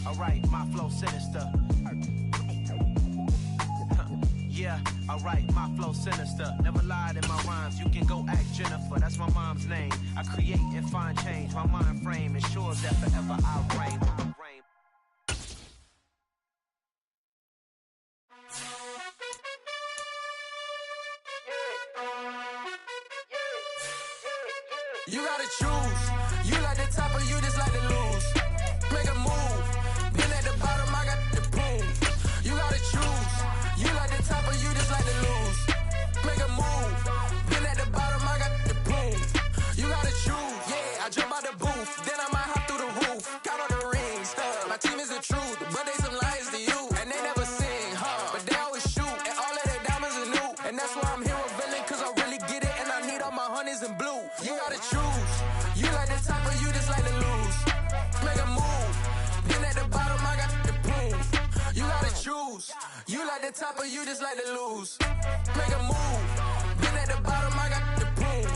alright, my flow sinister. Yeah, alright, my flow sinister. Never lied in my rhymes, you can go ask Jennifer, that's my mom's name. I create and find change, my mind frame ensures that forever I reign. You gotta choose. You like the top or you just like to lose. Make a move. Been at the bottom, I got the prove. You gotta choose. You like the top or you just like to lose. Make a move. Been at the bottom, I got the prove. You gotta choose. Yeah, I jump out the booth, then I might hop through the roof. Count all the rings, stuff. My team is the truth, but they some liars to you. And they never sing, but they always shoot. And all of their diamonds are new. And that's why I'm here revealing, cause I really get it. And I need all my honeys in blue. You gotta choose. You like the top or you just like to lose. Make a move. Been at the bottom, I got the proof. You gotta choose. You like the top or you just like to lose. Make a move. Been at the bottom, I got the proof.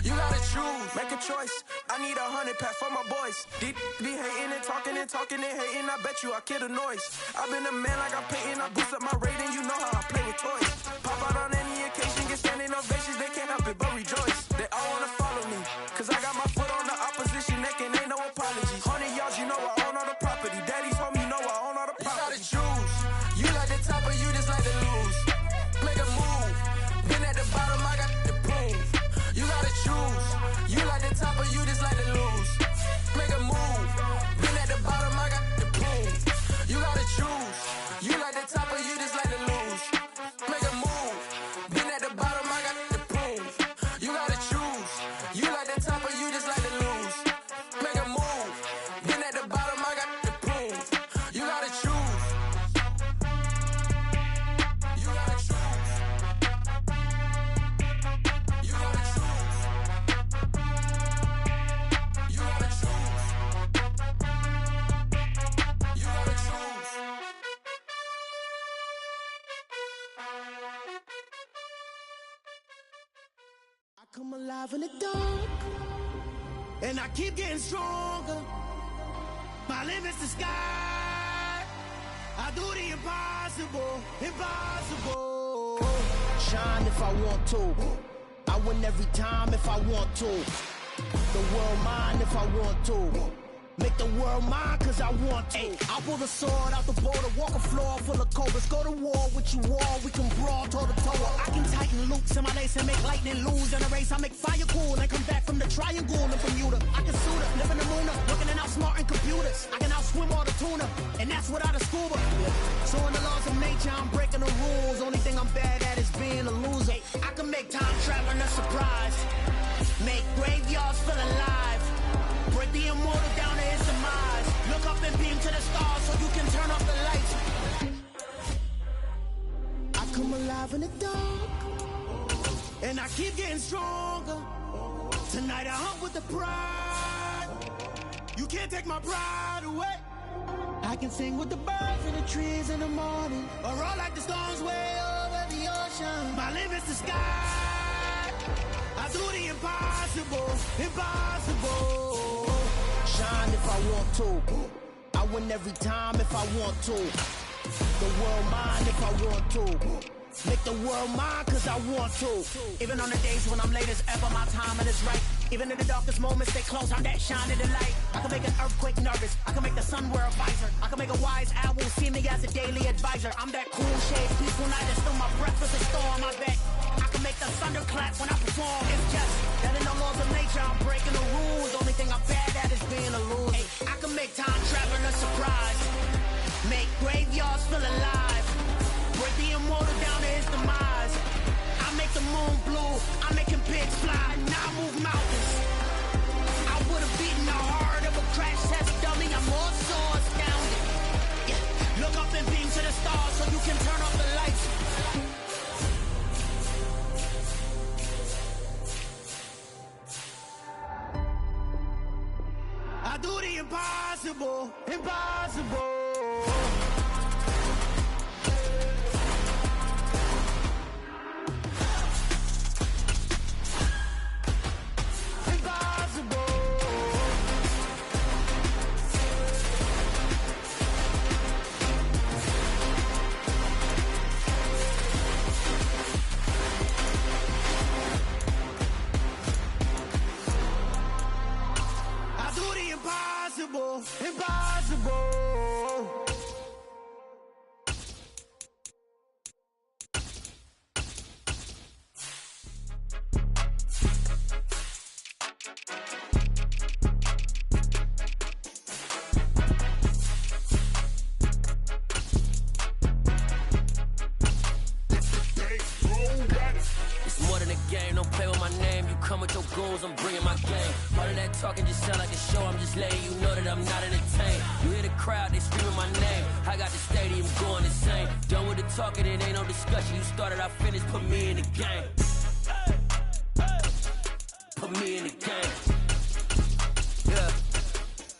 You gotta choose. Make a choice. I need 100 pack for my boys. Be hating and talking and talking and hating. I bet you I kill the noise. I've been a man like I'm Peyton. I boost up my rating. You know how I play with toys. Pop out on any occasion, get standing ovations. They can't help it but rejoice. They all wanna follow me, cause I got my foot on the opposition neck and ain't no apologies. 100 yards, you know I own all the property. Daddy's home, you know I own all the property. You gotta choose. You like the top or you just like to lose. Make a move. Been at the bottom, I got the proof. You gotta choose. You like the top or you just like to lose. Make a move. Been at the bottom, I got the proof. You gotta choose. You like the top or you just like to lose. Make a move. Been at the bottom, I got the proof. You gotta choose. You like the top or you just like to lose. Make a move. Been at the bottom, I got the proof. You gotta choose. You gotta choose. You gotta choose. You gotta choose. You gotta choose. I come alive in the dark, and I keep getting stronger. My limit's the sky. I do the impossible, impossible. Shine if I want to. I win every time if I want to. The world mine if I want to. Make the world mine cause I want to. I pull the sword out the border, walk a floor full of cobras. Go to war with you all, we can brawl toe to toe. I can tighten loops in my lace and make lightning lose. In a race I make fire cool and come back from the triangle in Bermuda. I can suit up, live in the moon, looking and outsmarting computers. I can outswim all the tuna, and that's without a scuba. So in the laws of nature I'm breaking the rules. Only thing I'm bad at is being a loser. I can make time traveling a surprise, make graveyards feel alive, break the immortal down to his demise. Look up and beam to the stars so you can turn off the lights. I come alive in the dark, and I keep getting stronger. Tonight I hunt with the pride. You can't take my pride away. I can sing with the birds and the trees in the morning, or roll like the storms way over the ocean. My limit's the sky. I do the impossible, impossible. Shine if I want to. I win every time if I want to. The world mine if I want to. Make the world mine cause I want to. Even on the days when I'm late as ever, my timing is right. Even in the darkest moments, stay close, I'm that shining the light. I can make an earthquake nervous, I can make the sun wear a visor. I can make a wise owl see me as a daily advisor. I'm that cool shade, peaceful night, and still my breath is a storm, I bet. I can make the thunder clap when I perform. It's just that in the laws of nature, I'm breaking the rules. Only thing I'm bad at is being a loser. I can make time traveling a surprise, make graveyards feel alive, break the immortal down to his demise. I make the moon blue, I make him pigs fly, now I move mountains. I would've beaten the heart of a crash test dummy. I'm more so astounded. Yeah. Look up and beam to the stars so you can turn off the lights. I do the impossible, impossible. impossible, impossible. Don't play with my name, you come with your goons, I'm bringing my game. All of that talking just sound like a show, I'm just letting you know that I'm not entertained. You hear the crowd, they screaming my name, I got the stadium going insane. Done with the talking, it ain't no discussion, you started, I finished, put me in the game. Put me in the game. Yeah,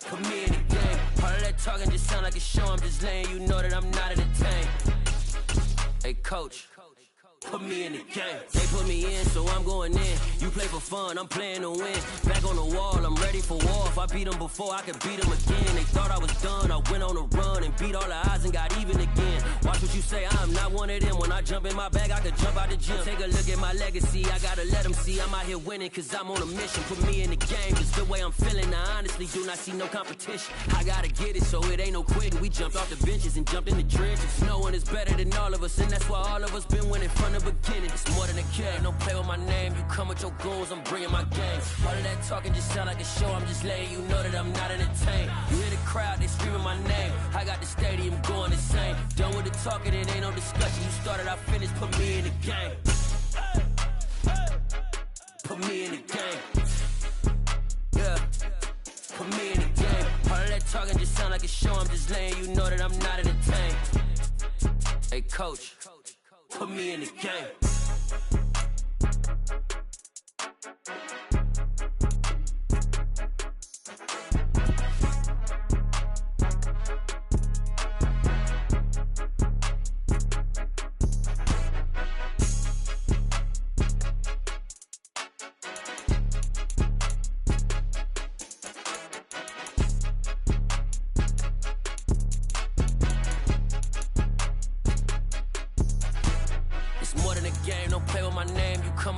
put me in the game. All of that talking just sound like a show, I'm just letting you know that I'm not entertained. Hey coach, put me in the game. They put me in, so I'm going in. You play for fun, I'm playing to win. Back on the wall, I'm ready for war. If I beat them before, I could beat them again. They thought I was done, I went on a run and beat all the odds and got even again. Watch what you say, I'm not one of them. When I jump in my bag, I could jump out the gym. Take a look at my legacy, I gotta let them see I'm out here winning, cause I'm on a mission. Put me in the game, just the way I'm feeling. I honestly do not see no competition. I gotta get it, so it ain't no quitting. We jumped off the benches and jumped in the trenches. No one is better than all of us, and that's why all of us been winning from the beginning. It's more than a game, don't play with my name. You come with your goons, I'm bringing my game. All of that talking just sound like a show, I'm just letting you know that I'm not entertained. You hear the crowd, they screaming my name, I got the stadium going insane. Done with the talking, it ain't no discussion. You started, I finished, put me in the game. Put me in the game. Yeah, put me in the game. All of that talking just sound like a show, I'm just letting you know that I'm not entertained. Hey coach, put me in the game.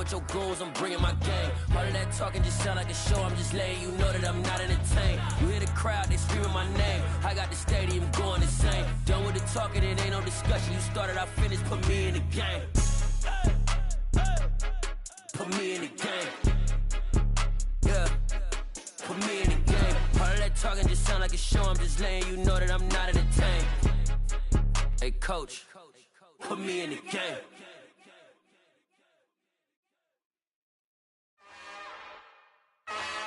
Your goals, I'm bringing my game. All of that talking just sound like a show, I'm just letting you know that I'm not entertained. You hear the crowd, they screaming my name, I got the stadium going insane. Done with the talking, it ain't no discussion. You started, I finished, put me in the game. Put me in the game. Yeah, put me in the game. All of that talking just sound like a show, I'm just letting you know that I'm not entertained. Hey coach, put me in the game.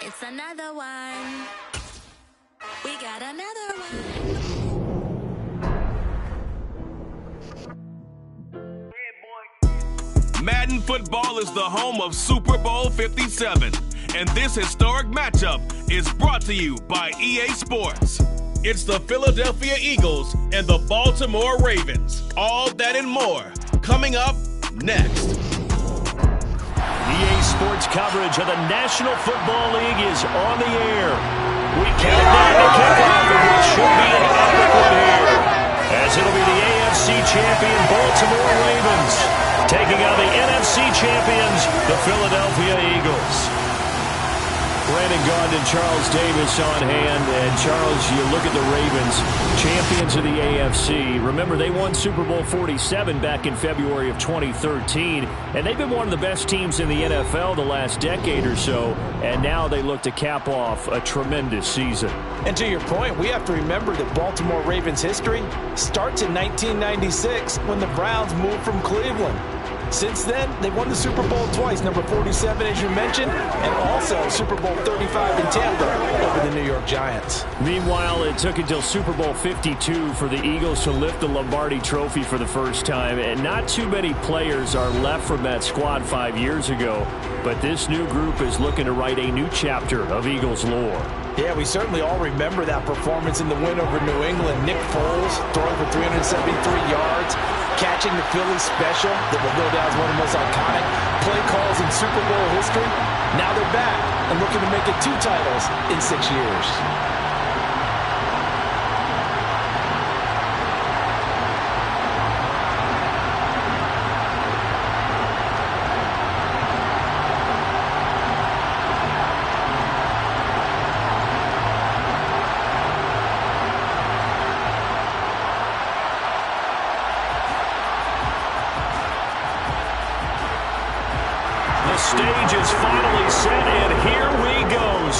It's another one. We got another one. Madden football is the home of Super Bowl 57, and this historic matchup is brought to you by EA Sports. It's the Philadelphia Eagles and the Baltimore Ravens. All that and more coming up next. EA Sports coverage of the National Football League is on the air. We count down to kickoff of what should be an epic one here, as it'll be the AFC champion Baltimore Ravens taking on the NFC champions, the Philadelphia Eagles. Brandon Gaudin and Charles Davis on hand. And Charles, you look at the Ravens, champions of the AFC. Remember, they won Super Bowl 47 back in February of 2013. And they've been one of the best teams in the NFL the last decade or so. And now they look to cap off a tremendous season. And to your point, we have to remember that Baltimore Ravens history starts in 1996 when the Browns moved from Cleveland. Since then, they've won the Super Bowl twice, number 47, as you mentioned, and also Super Bowl 35 in Tampa over the New York Giants. Meanwhile, it took until Super Bowl 52 for the Eagles to lift the Lombardi Trophy for the first time, and not too many players are left from that squad 5 years ago, but this new group is looking to write a new chapter of Eagles lore. Yeah, we certainly all remember that performance in the win over New England. Nick Foles throwing for 373 yards, catching the Philly special that will go down as one of the most iconic play calls in Super Bowl history. Now they're back and looking to make it 2 titles in 6 years.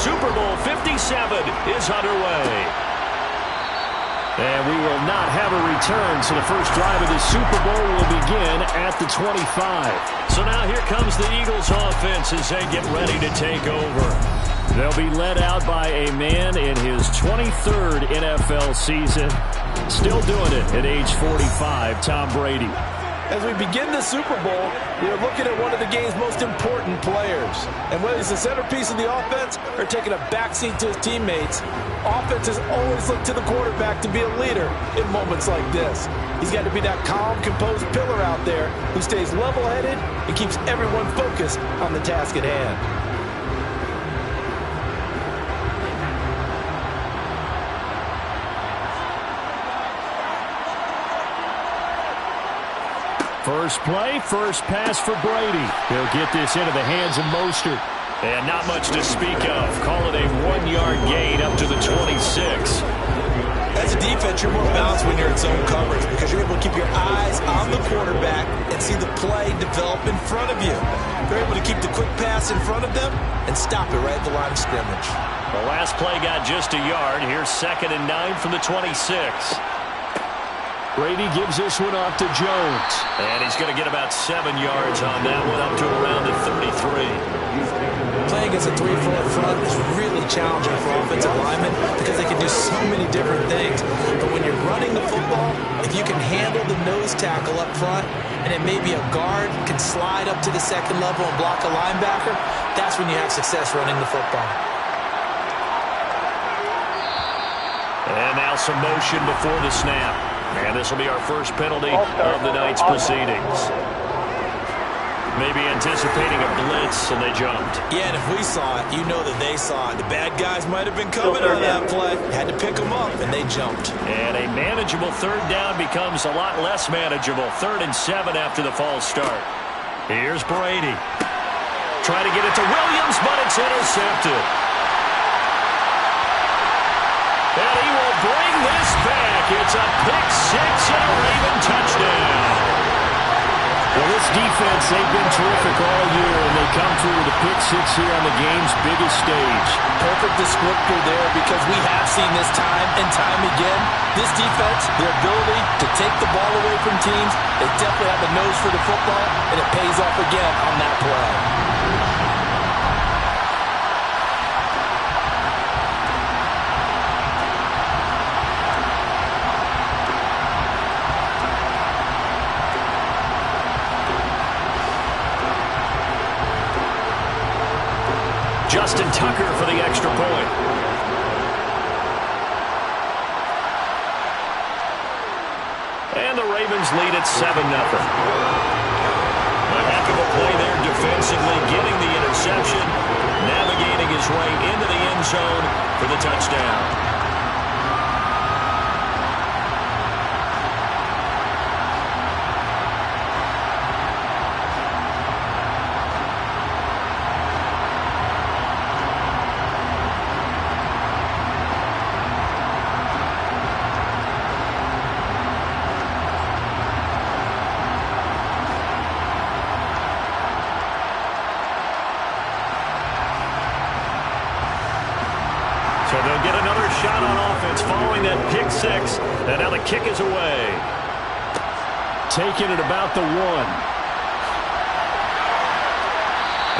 Super Bowl 57 is underway. And we will not have a return, so the first drive of the Super Bowl will begin at the 25. So now here comes the Eagles offense as they get ready to take over. They'll be led out by a man in his 23rd NFL season. Still doing it at age 45, Tom Brady. As we begin the Super Bowl, we're looking at one of the game's most important players. And whether he's the centerpiece of the offense or taking a backseat to his teammates, offenses always look to the quarterback to be a leader in moments like this. He's got to be that calm, composed pillar out there who stays level-headed and keeps everyone focused on the task at hand. First play, first pass for Brady. He'll get this into the hands of Mostert. And not much to speak of. Call it a 1-yard gain up to the 26. As a defense, you're more balanced when you're in zone coverage because you're able to keep your eyes on the quarterback and see the play develop in front of you. They're able to keep the quick pass in front of them and stop it right at the line of scrimmage. The last play got just a yard. Here's 2nd and 9 from the 26. Brady gives this one off to Jones. And he's going to get about 7 yards on that one, up to around the 33. Playing as a 3-4 front is really challenging for offensive linemen because they can do so many different things. But when you're running the football, if you can handle the nose tackle up front, and then maybe a guard can slide up to the second level and block a linebacker, that's when you have success running the football. And now some motion before the snap. And this will be our first penalty of the night's proceedings. Maybe anticipating a blitz, and they jumped. Yeah, and if we saw it, you know that they saw it. The bad guys might have been coming on that play. Had to pick them up, and they jumped. And a manageable 3rd down becomes a lot less manageable. 3rd and 7 after the false start. Here's Brady. Trying to get it to Williams, but it's intercepted. And he will bring this back. It's a pick-6 and a Raven touchdown. Well, this defense, they've been terrific all year, and they come through with a pick-6 here on the game's biggest stage. Perfect descriptor there because we have seen this time and time again. This defense, their ability to take the ball away from teams, they definitely have a nose for the football, and it pays off again on that play. Justin Tucker for the extra point. And the Ravens lead at 7-0. A heck of a play there defensively, getting the interception, navigating his way into the end zone for the touchdown. So they'll get another shot on offense following that pick-6, and now the kick is away. Taking it about the 1.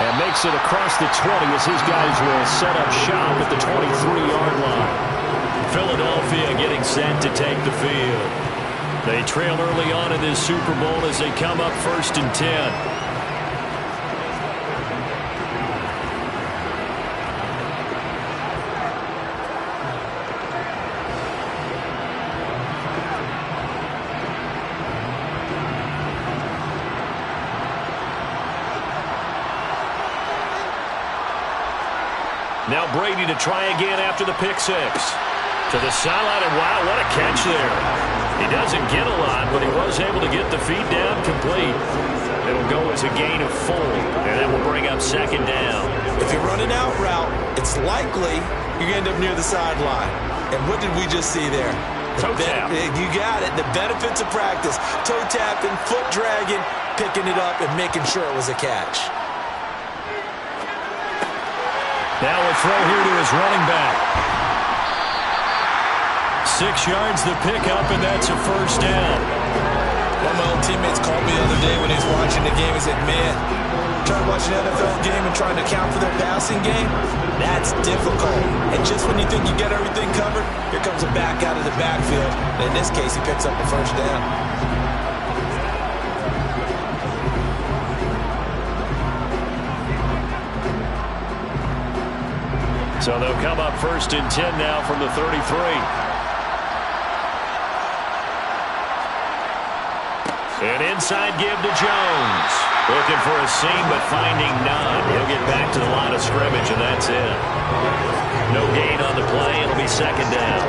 And makes it across the 20 as his guys will set up shop at the 23-yard line. Philadelphia getting set to take the field. They trail early on in this Super Bowl as they come up 1st and 10. Now Brady to try again after the pick-6. To the sideline, and wow, what a catch there. He doesn't get a lot, but he was able to get the feet down complete. It'll go as a gain of 4, and that will bring up 2nd down. If you're running out route, it's likely you're going to end up near the sideline. And what did we just see there? Toe tap. You got it. The benefits of practice. Toe tapping, foot dragging, picking it up, and making sure it was a catch. Now we'll throw here to his running back. 6 yards the pickup, and that's a first down. One of my old teammates called me the other day when he was watching the game. He said, man, trying to watch an NFL game and trying to account for their passing game, that's difficult. And just when you think you get everything covered, here comes a back out of the backfield. And in this case, he picks up a first down. So they'll come up 1st and 10 now from the 33. An inside give to Jones. Looking for a seam, but finding none. He'll get back to the line of scrimmage, and that's it. No gain on the play. It'll be 2nd down.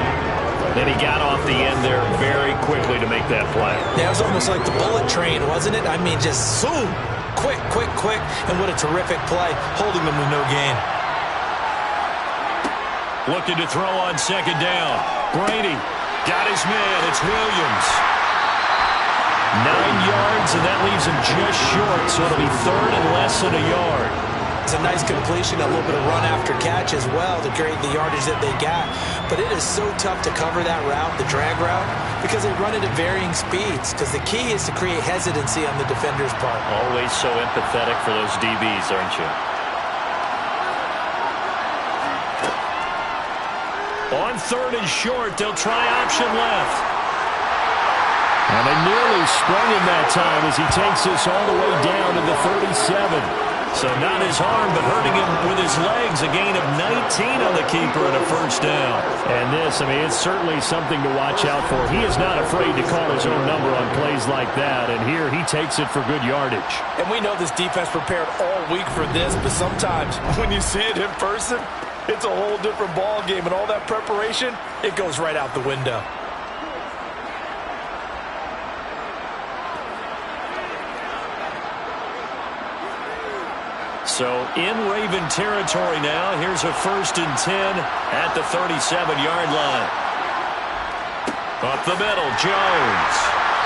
Then he got off the end there very quickly to make that play. Yeah, it was almost like the bullet train, wasn't it? I mean, just zoom. Quick, quick, quick. And what a terrific play, holding them with no gain. Looking to throw on 2nd down. Brady got his man. It's Williams. 9 yards, and that leaves him just short, so it'll be 3rd and less than a yard. It's a nice completion, a little bit of run after catch as well to create the yardage that they got. But it is so tough to cover that route, the drag route, because they run it at varying speeds. Because the key is to create hesitancy on the defender's part. Always so empathetic for those DBs, aren't you? On 3rd and short, they'll try option left. And they nearly sprung him that time as he takes this all the way down to the 37. So not his arm, but hurting him with his legs. A gain of 19 on the keeper and a first down. And this, I mean, it's certainly something to watch out for. He is not afraid to call his own number on plays like that. And here he takes it for good yardage. And we know this defense prepared all week for this, but sometimes when you see it in person, it's a whole different ball game. And all that preparation, it goes right out the window. So in Raven territory now. Here's a 1st and 10 at the 37-yard line. Up the middle, Jones.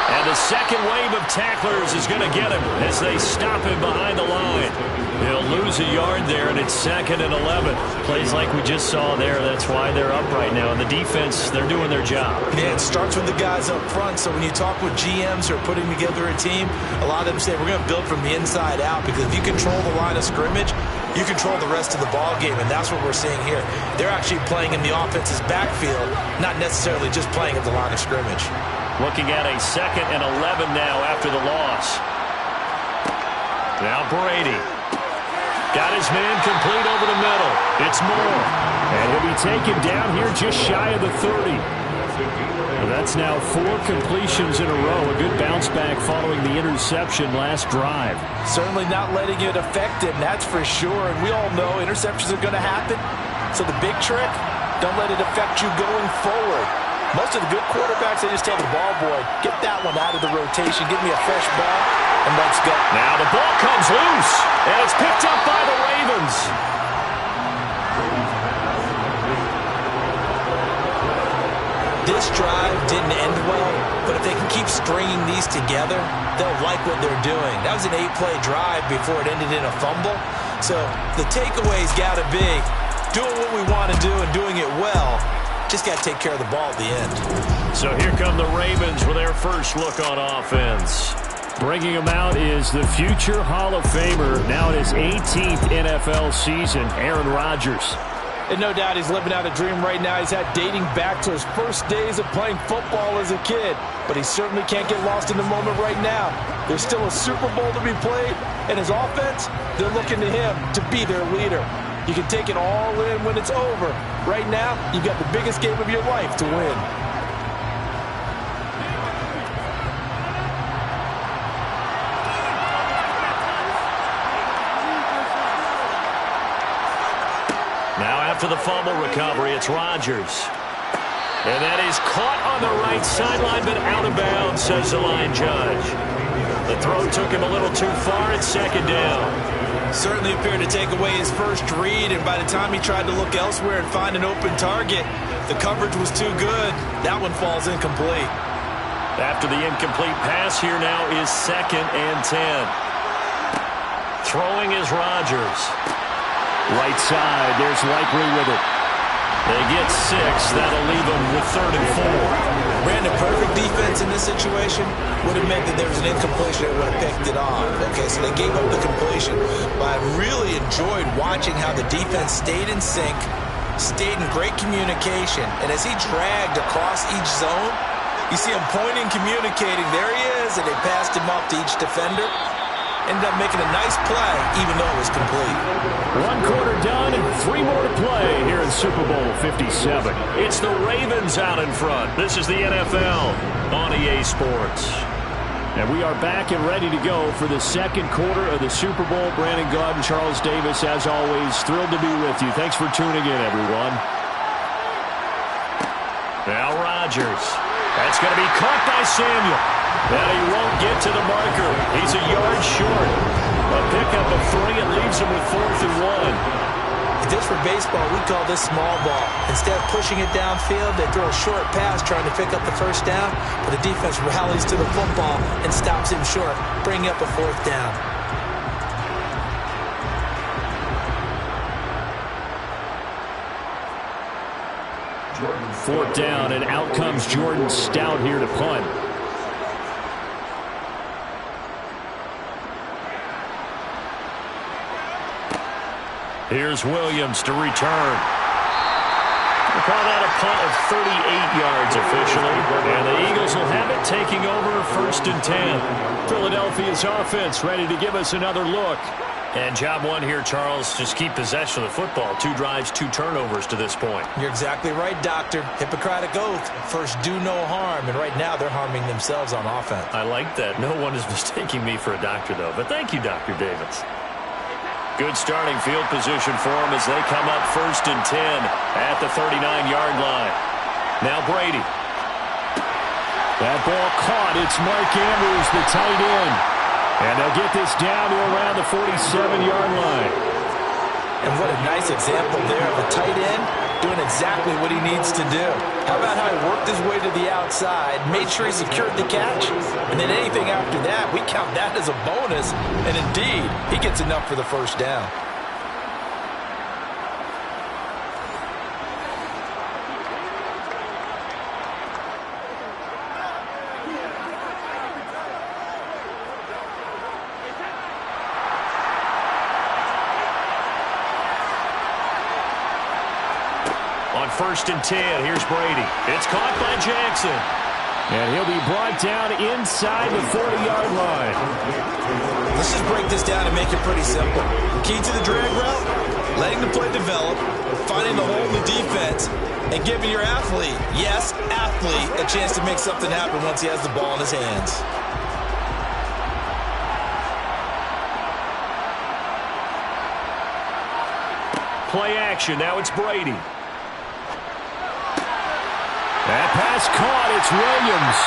And the second wave of tacklers is going to get him as they stop him behind the line. He'll lose a yard there, and it's 2nd and 11. Plays like we just saw there. That's why they're up right now. And the defense, they're doing their job. Yeah, it starts with the guys up front. So when you talk with GMs who are putting together a team, a lot of them say we're going to build from the inside out, because if you control the line of scrimmage, you control the rest of the ball game, and that's what we're seeing here. They're actually playing in the offense's backfield, not necessarily just playing at the line of scrimmage. Looking at a 2nd and 11 now after the loss. Now Brady. Got his man complete over the middle. It's Moore. And he'll be taken down here just shy of the 30. And that's now 4 completions in a row. A good bounce back following the interception last drive. Certainly not letting it affect him, that's for sure. And we all know interceptions are going to happen. So the big trick, don't let it affect you going forward. Most of the good quarterbacks, they just tell the ball boy, get that one out of the rotation, give me a fresh ball, and let's go. Now the ball comes loose, and it's picked up by the Ravens. This drive didn't end well, but if they can keep stringing these together, they'll like what they're doing. That was an 8-play drive before it ended in a fumble. So the takeaway's got to be doing what we want to do and doing it well. Just got to take care of the ball at the end. So here come the Ravens with their first look on offense. Bringing him out is the future Hall of Famer, now in his 18th NFL season, Aaron Rodgers. And no doubt he's living out a dream right now. He's had dating back to his first days of playing football as a kid. But he certainly can't get lost in the moment right now. There's still a Super Bowl to be played, and his offense, they're looking to him to be their leader. You can take it all in when it's over. Right now, you've got the biggest game of your life to win. Now after the fumble recovery, it's Rodgers. And that is caught on the right sideline, but out of bounds, says the line judge. The throw took him a little too far. It's 2nd down. Certainly appeared to take away his first read, and by the time he tried to look elsewhere and find an open target, the coverage was too good. That one falls incomplete. After the incomplete pass, here now is 2nd and 10. Throwing is Rodgers. Right side, there's Likely with it. They get 6. That'll leave them with 3rd and 4. Brandon, perfect defense in this situation would have meant that there was an incompletion that would have picked it off. Okay, so they gave up the completion. But I really enjoyed watching how the defense stayed in sync, stayed in great communication. And as he dragged across each zone, you see him pointing, communicating. There he is, and they passed him up to each defender. Ended up making a nice play, even though it was complete. 1 quarter done and 3 more to play here in Super Bowl 57. It's the Ravens out in front. This is the NFL on EA Sports. And we are back and ready to go for the 2nd quarter of the Super Bowl. Brandon Gaud and Charles Davis, as always, thrilled to be with you. Thanks for tuning in, everyone. Now Rodgers. That's going to be caught by Samuel. And he won't get to the marker. He's a yard short. A pickup of 3 and leaves him with 4th and 1. Just for baseball, we call this small ball. Instead of pushing it downfield, they throw a short pass trying to pick up the 1st down, but the defense rallies to the football and stops him short, bringing up a 4th down. Fourth down, and out comes Jordan Stout here to punt. Here's Williams to return. We'll call that a punt of 38 yards officially. And the Eagles will have it, taking over 1st and 10. Philadelphia's offense ready to give us another look. And job 1 here, Charles, just keep possession of the football. 2 drives, 2 turnovers to this point. You're exactly right, Doctor. Hippocratic oath. First, do no harm. And right now, they're harming themselves on offense. I like that. No one is mistaking me for a doctor, though. But thank you, Dr. Davis. Good starting field position for them as they come up 1st and 10 at the 39-yard line. Now Brady. That ball caught. It's Mark Andrews, the tight end. And they'll get this down to around the 47-yard line. And what a nice example there of a tight end doing exactly what he needs to do. How about how he worked his way to the outside, made sure he secured the catch, and then anything after that, we count that as a bonus. And indeed, he gets enough for the 1st down. On 1st and 10, here's Brady. It's caught by Jackson. And he'll be brought down inside the 40-yard line. Let's just break this down and make it pretty simple. Key to the drag route, letting the play develop, finding the hole in the defense, and giving your athlete, yes, athlete, a chance to make something happen once he has the ball in his hands. Play action. Now it's Brady. That pass caught. It's Williams.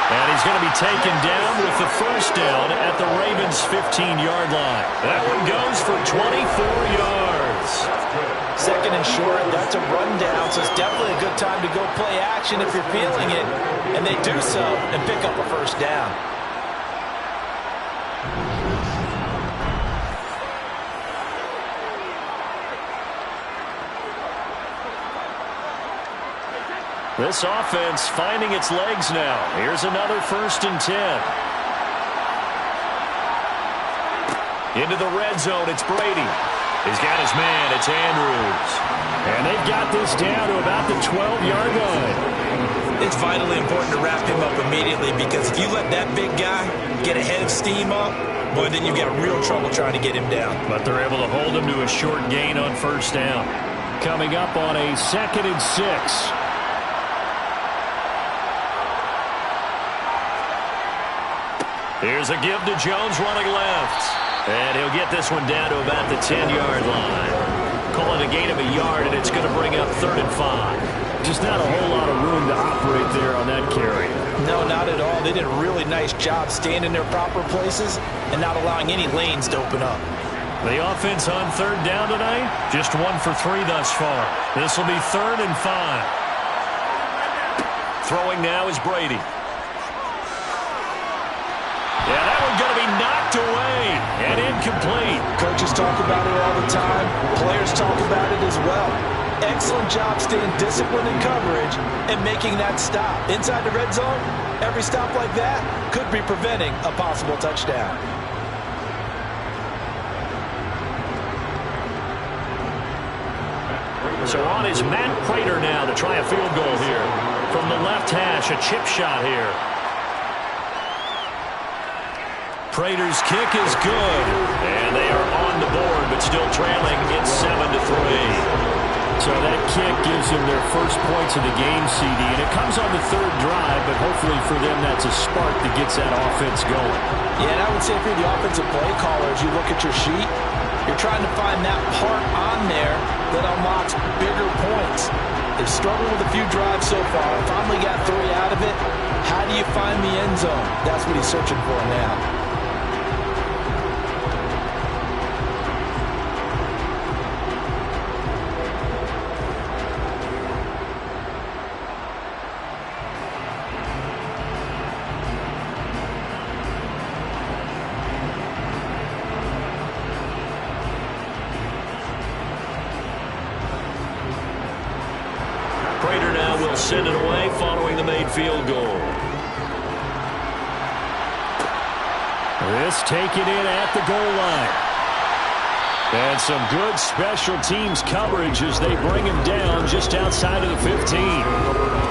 And he's going to be taken down with the 1st down at the Ravens' 15-yard line. That one goes for 24 yards. 2nd and short. That's a rundown, so it's definitely a good time to go play action if you're feeling it. And they do so and pick up a 1st down. This offense finding its legs now. Here's another 1st and 10. Into the red zone, it's Brady. He's got his man, it's Andrews. And they've got this down to about the 12-yard line. It's vitally important to wrap him up immediately, because if you let that big guy get a head of steam up, boy, then you've got real trouble trying to get him down. But they're able to hold him to a short gain on 1st down. Coming up on a 2nd and 6. Here's a give to Jones running left. And he'll get this one down to about the 10-yard line. Call it a gain of a yard, and it's going to bring up 3rd and 5. Just not a whole lot of room to operate there on that carry. No, not at all. They did a really nice job staying in their proper places and not allowing any lanes to open up. The offense on 3rd down tonight, just 1 for 3 thus far. This will be 3rd and 5. Throwing now is Brady. Yeah, that one's going to be knocked away. and incomplete. Coaches talk about it all the time. Players talk about it as well. Excellent job staying disciplined in coverage and making that stop. Inside the red zone, every stop like that could be preventing a possible touchdown. So on is Matt Prater now to try a field goal here. From the left hash, a chip shot here. Prater's kick is good. And they are on the board, but still trailing. It's 7-3. So that kick gives them their first points of the game, CD. And it comes on the third drive, but hopefully for them that's a spark that gets that offense going. Yeah, and I would say if you're the offensive play caller, as you look at your sheet, you're trying to find that part on there that unlocks bigger points. They've struggled with a few drives so far. Finally got 3 out of it. How do you find the end zone? That's what he's searching for now. Prater now will send it away following the made field goal. This taken in at the goal line. And some good special teams coverage as they bring him down just outside of the 15.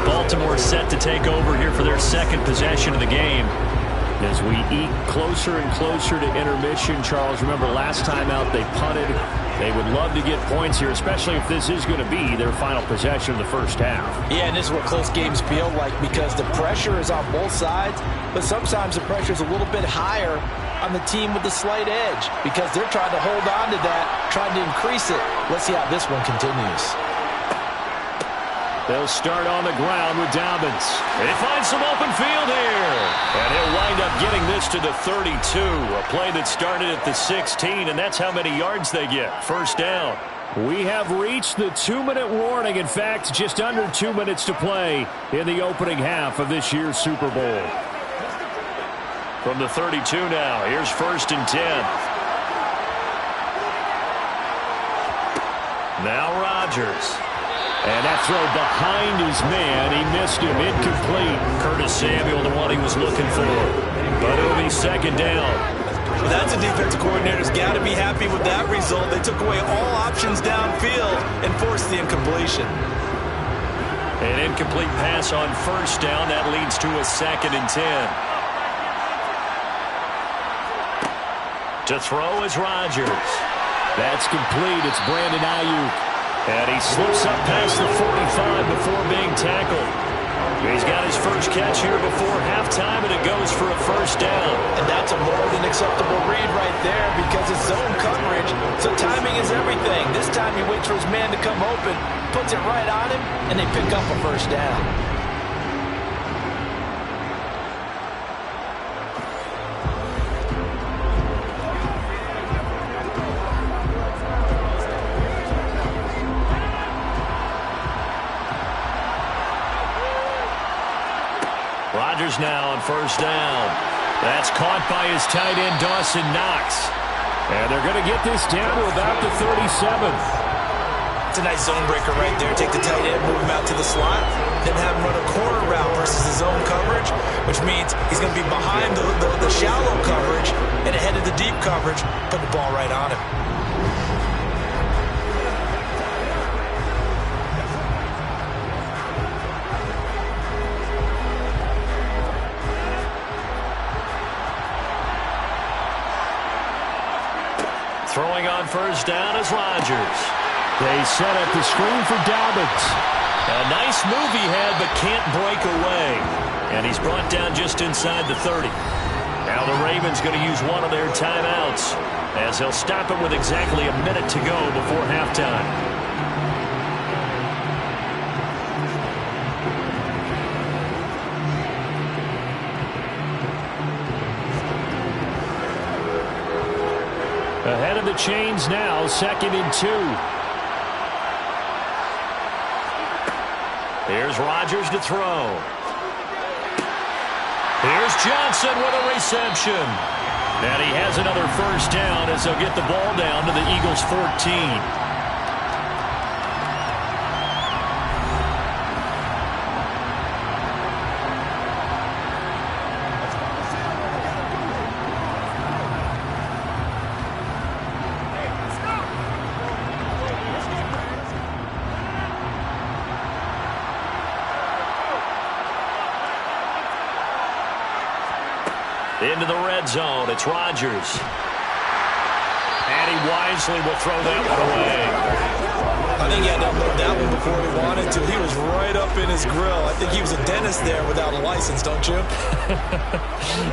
Baltimore set to take over here for their second possession of the game. As we eke closer and closer to intermission, Charles, remember last time out they punted. They would love to get points here, especially if this is going to be their final possession of the first half. Yeah, and this is what close games feel like because the pressure is on both sides, but sometimes the pressure is a little bit higher on the team with the slight edge because they're trying to hold on to that, trying to increase it. Let's see how this one continues. They'll start on the ground with Dobbins. They find some open field here. And he'll wind up getting this to the 32. A play that started at the 16, and that's how many yards they get. First down. We have reached the 2-minute warning. In fact, just under 2 minutes to play in the opening half of this year's Super Bowl. From the 32 now, here's 1st and 10. Now Rodgers. And that throw behind his man. He missed him. Incomplete. Curtis Samuel, the one he was looking for. But it'll be second down. Well, that's a defensive coordinator's got to be happy with that result. They took away all options downfield and forced the incompletion. An incomplete pass on first down. That leads to a 2nd and 10. To throw is Rodgers. That's complete. It's Brandon Ayuk. And he slips up past the 45 before being tackled. He's got his first catch here before halftime, and it goes for a first down. And that's a more than acceptable read right there because it's zone coverage, so timing is everything. This time he waits for his man to come open, puts it right on him, and they pick up a first down. Rodgers now on first down. That's caught by his tight end, Dawson Knox. And they're going to get this down to about the 37. It's a nice zone breaker right there. Take the tight end, move him out to the slot, then have him run a corner route versus the zone coverage, which means he's going to be behind the shallow coverage and ahead of the deep coverage, put the ball right on him. Throwing on first down is Rodgers. They set up the screen for Dobbins. A nice move he had, but can't break away. And he's brought down just inside the 30. Now the Ravens going to use one of their timeouts as they'll stop it with exactly a minute to go before halftime. Ahead of the chains now, 2nd and 2. Here's Rodgers to throw. Here's Johnson with a reception. And he has another first down as they'll get the ball down to the Eagles' 14. Into the red zone, it's Rodgers. And he wisely will throw that one away. I think he had to unload that one before he wanted to. He was right up in his grill. I think he was a dentist there without a license, don't you?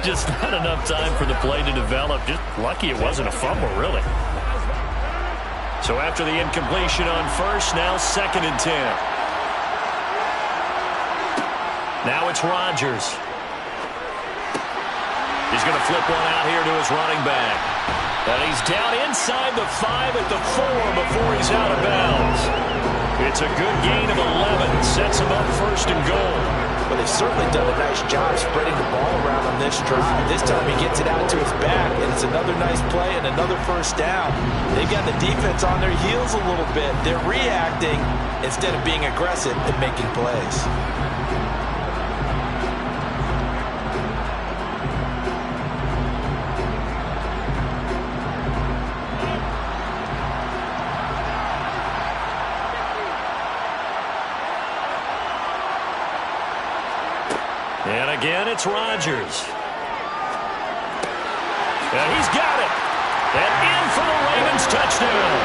Just not enough time for the play to develop. Just lucky it wasn't a fumble, really. So after the incompletion on first, now 2nd and 10. Now it's Rodgers. He's going to flip one out here to his running back. And he's down inside the 5 at the 4 before he's out of bounds. It's a good gain of 11. Sets him up 1st and goal. But they've certainly done a nice job spreading the ball around on this drive. This time he gets it out to his back, and it's another nice play and another first down. They've got the defense on their heels a little bit. They're reacting instead of being aggressive and making plays. And again, it's Rodgers. And he's got it. And in for the Ravens touchdown.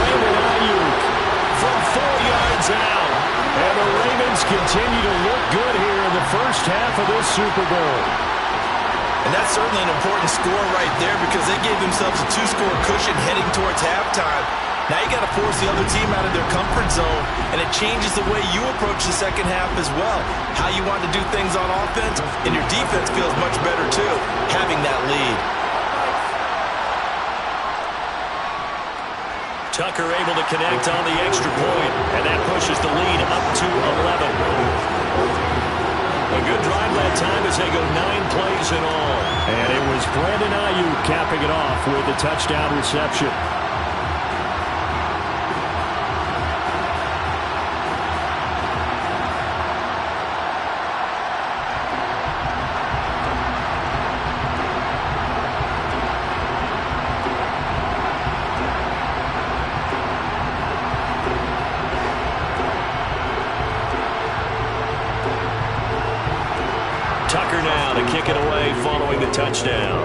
Brandon Ayuk from 4 yards out. And the Ravens continue to look good here in the first half of this Super Bowl. And that's certainly an important score right there because they gave themselves a 2-score cushion heading towards halftime. Now you got to force the other team out of their comfort zone, and it changes the way you approach the second half as well. How you want to do things on offense, and your defense feels much better too, having that lead. Tucker able to connect on the extra point, and that pushes the lead up to 11. A good drive that time as they go 9 plays in all. And it was Brandon Ayuk capping it off with a touchdown reception. Tucker now to kick it away following the touchdown.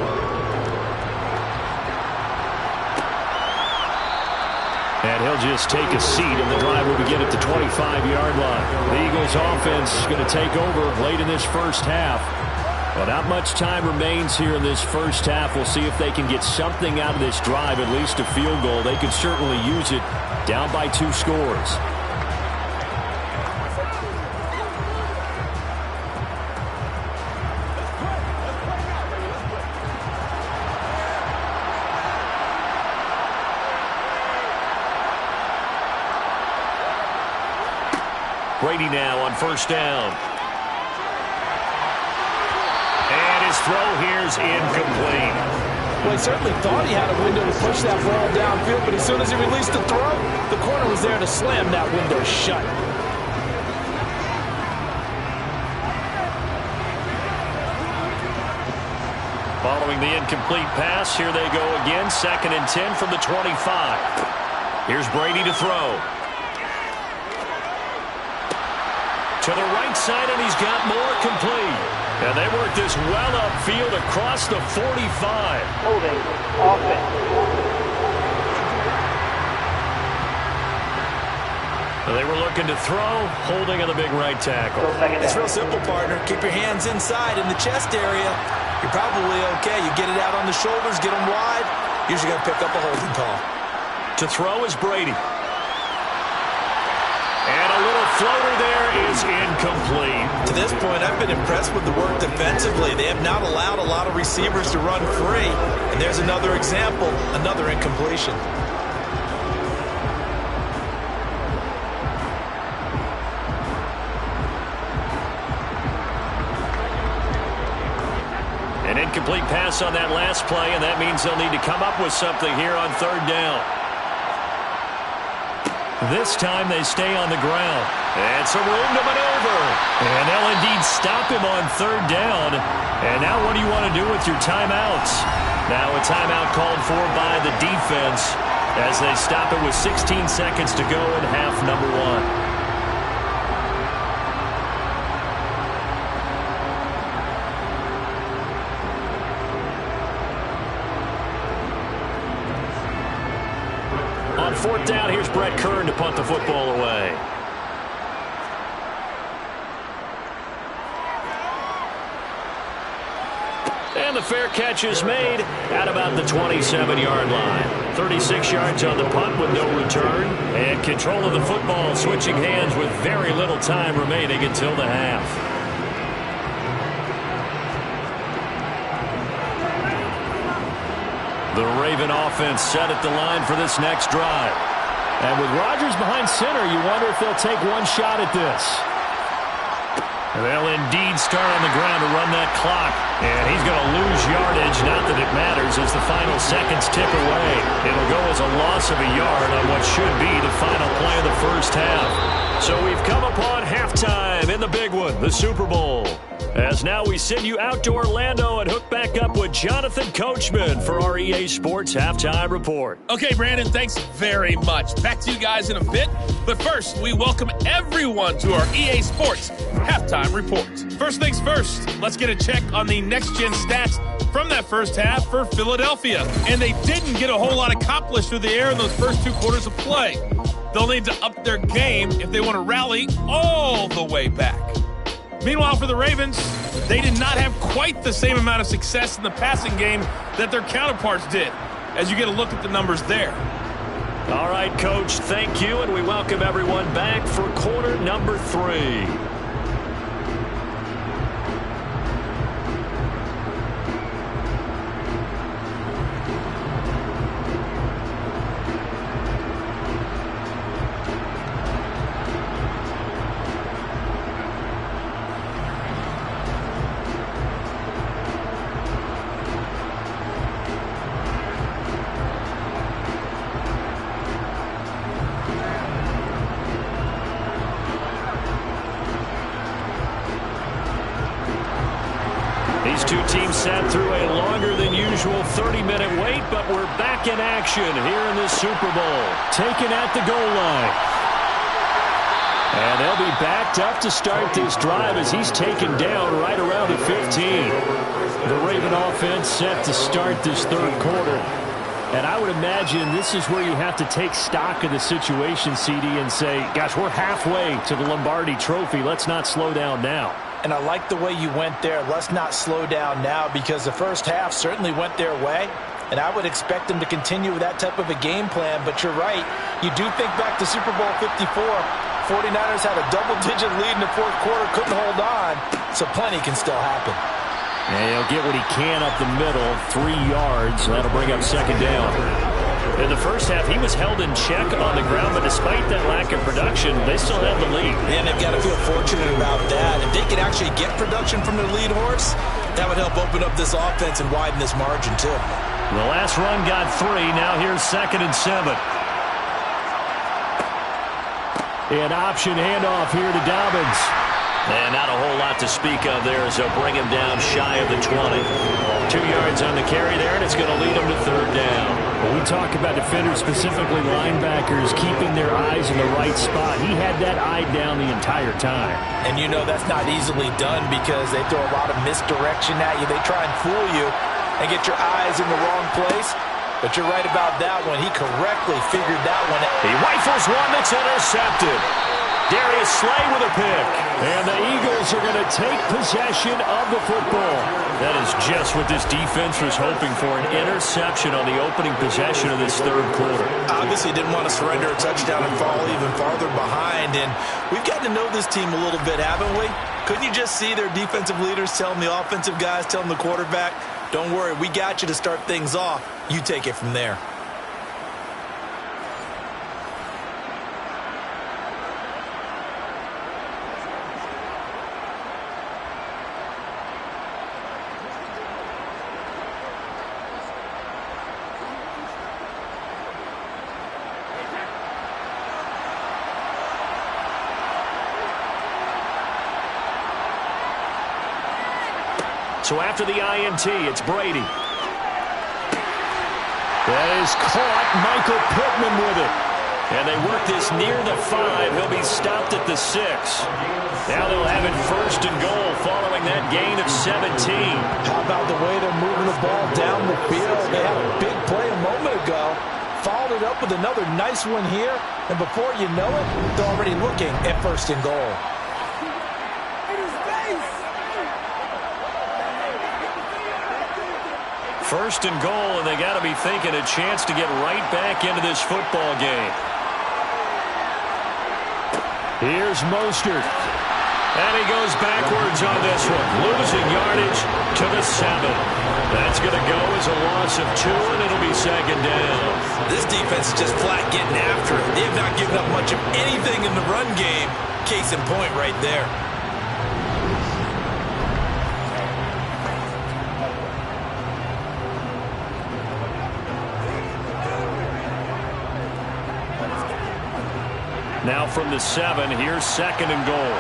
And he'll just take a seat, and the drive will begin at the 25-yard line. The Eagles offense is going to take over late in this first half. Well, not much time remains here in this first half. We'll see if they can get something out of this drive, at least a field goal. They could certainly use it down by 2 scores. Brady now on first down. And his throw here's incomplete. Well, he certainly thought he had a window to push that ball downfield, but as soon as he released the throw, the corner was there to slam that window shut. Following the incomplete pass, here they go again. 2nd and 10 from the 25. Here's Brady to throw. To the right side, and he's got more complete. And they work this well upfield across the 45. Holding offense. They were looking to throw, holding on the big right tackle. It's real simple, partner. Keep your hands inside in the chest area. You're probably okay. You get it out on the shoulders, get them wide. Usually going to pick up a holding call. To throw is Brady. And a little floater there is incomplete. To this point, I've been impressed with the work defensively. They have not allowed a lot of receivers to run free. And there's another example, another incompletion. An Incomplete pass on that last play, and that means they'll need to come up with something here on third down. This time they stay on the ground. And some room to maneuver. And they'll indeed stop him on third down. And now what do you want to do with your timeouts? Now a timeout called for by the defense as they stop it with 16 seconds to go in half number one. On fourth down, here's Brett Kern to punt the football away. And the fair catch is made at about the 27-yard line. 36 yards on the punt with no return. And control of the football switching hands with very little time remaining until the half. The Raven offense set at the line for this next drive. And with Rodgers behind center, you wonder if they'll take one shot at this. They'll indeed start on the ground to run that clock. And he's going to lose yardage, not that it matters, as the final seconds tick away. It'll go as a loss of a yard on what should be the final play of the first half. So we've come upon halftime in the big one, the Super Bowl. As now we send you out to Orlando and hook back up with Jonathan Coachman for our EA Sports Halftime Report. Okay, Brandon, thanks very much. Back to you guys in a bit. But first, we welcome everyone to our EA Sports Halftime Report. First things first, let's get a check on the next-gen stats from that first half for Philadelphia. And they didn't get a whole lot accomplished through the air in those first two quarters of play. They'll need to up their game if they want to rally all the way back. Meanwhile, for the Ravens, they did not have quite the same amount of success in the passing game that their counterparts did, as you get a look at the numbers there. All right, Coach, thank you, and we welcome everyone back for quarter number 3. These two teams sat through a longer than usual 30-minute wait, but we're back in action here in this Super Bowl. Taken at the goal line. And they'll be backed up to start this drive as he's taken down right around the 15. The Raven offense set to start this third quarter. And I would imagine this is where you have to take stock of the situation, CD, and say, gosh, we're halfway to the Lombardi Trophy. Let's not slow down now. And I like the way you went there. Let's not slow down now, because the first half certainly went their way. And I would expect them to continue with that type of a game plan. But you're right. You do think back to Super Bowl 54. 49ers had a double-digit lead in the fourth quarter, couldn't hold on. So plenty can still happen. And he'll get what he can up the middle, 3 yards. That'll bring up second down. In the first half, he was held in check on the ground, but despite that lack of production, they still have the lead. And they've got to feel fortunate about that. If they could actually get production from their lead horse, that would help open up this offense and widen this margin, too. The last run got 3. Now here's 2nd and 7. An option handoff here to Dobbins. And not a whole lot to speak of there as they'll bring him down shy of the 20. 2 yards on the carry there, and it's going to lead him to third down. When we talk about defenders, specifically linebackers, keeping their eyes in the right spot, he had that eye down the entire time. And you know that's not easily done because they throw a lot of misdirection at you. They try and fool you and get your eyes in the wrong place. But you're right about that one. He correctly figured that one out. He rifles one that's intercepted. Darius Slay with a pick. And the Eagles are going to take possession of the football. That is just what this defense was hoping for, an interception on the opening possession of this third quarter. Obviously didn't want to surrender a touchdown and fall even farther behind. And we've gotten to know this team a little bit, haven't we? Couldn't you just see their defensive leaders telling the offensive guys, telling the quarterback, don't worry, we got you to start things off. You take it from there. So after the INT, it's Brady. That is caught. Michael Pittman with it. And they work this near the 5. He'll be stopped at the 6. Now they'll have it first and goal following that gain of 17. How about the way they're moving the ball down the field? They had a big play a moment ago. Followed it up with another nice one here. And before you know it, they're already looking at first and goal. First and goal, and they got to be thinking a chance to get right back into this football game. Here's Mostert. And he goes backwards on this one, losing yardage to the 7. That's going to go as a loss of 2, and it'll be second down. This defense is just flat getting after it. They have not given up much of anything in the run game. Case in point right there. Now from the 7, here's second and goal.